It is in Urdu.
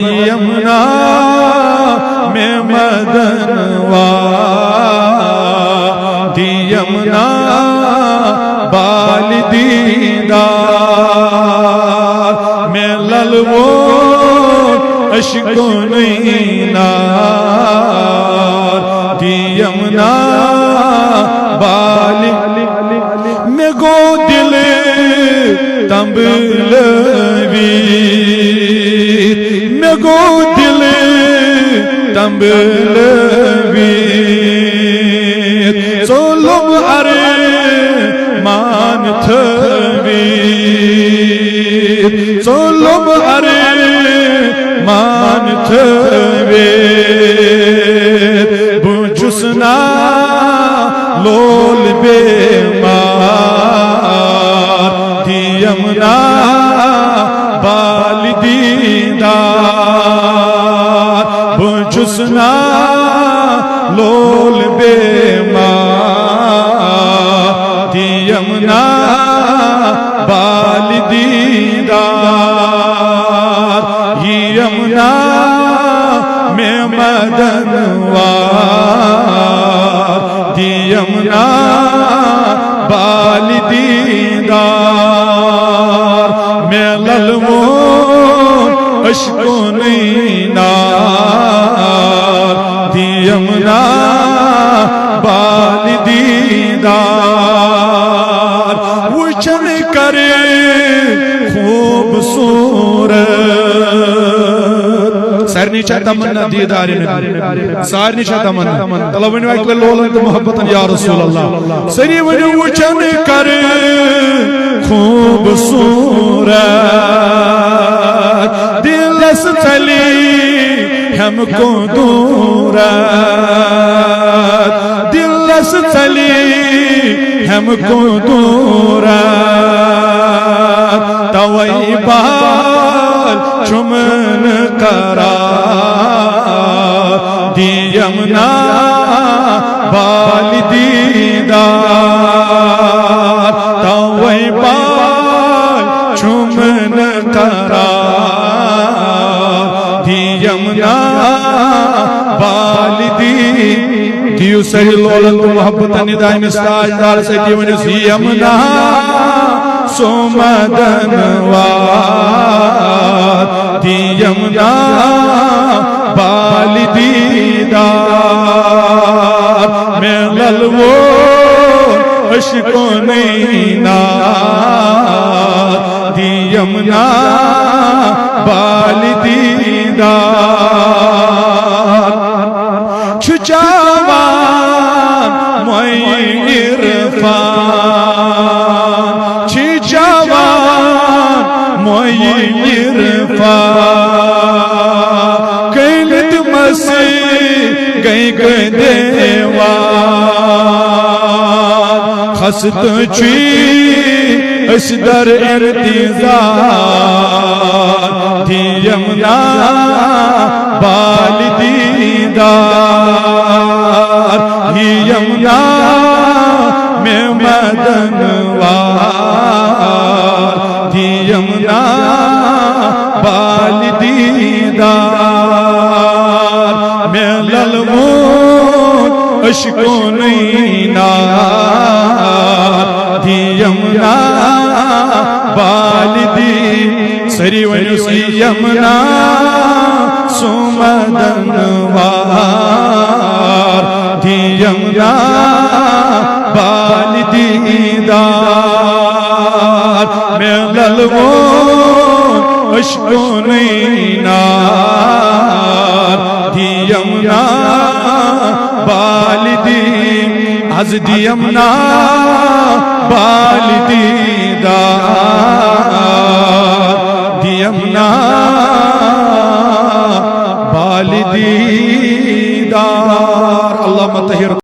یمنا میں مدن وادی یمنا بال دیدار میں للو اشکو نینار دی یمنا بال میں گو دل تمبلوی میں گو دل تمبلوی ظلم ارمان تھوی ظلم ارمان تھوی بجسنا لول بیمار دی یمنا بال دیدار بجسنا لول بیمار دی یمنا بال دیدار یمنا میں مدن وار دی یمنا بال دیدار میں للمون اشکو نینار دی یمنا بال دیدار وچن کرے خوبصورت سارنی چاہ تمنا دیدار نبی سارنی چاہ تمنا طلب ونیو اکبر لولن تو محبتاً یا رسول اللہ ساری ونیو وچن کرے خوبصورت دل چلی ہم کو دورت دل چلی ہم کو دورت توئی بال چمن قرار دی یمنا بال دیدار توئی بال چمن قرار دی یمنا بال دیو سری لولن تو محبت ندائی مستاج دار سیتی ونیس یمنا سو مدن وار دی یمنا بال دیدار میں للو اشکو نینار دی یمنا بال دیدار چھجاوان موئی عرفان چھجاوان موئی عرفان قیلت مسیح گئی دیوان خست چی اس در ارتضار دی یمنا بال دیدار یمنا میں مدن وار دی یمنا بال دیدار میں للمون اشکو نینار دی یمنا بال دی سری ونسی یمنا سو مدن وار دی یمنا بال دیدار میں للمون اشکو نینار دی یمنا بال دی از دی یمنا بال دیدار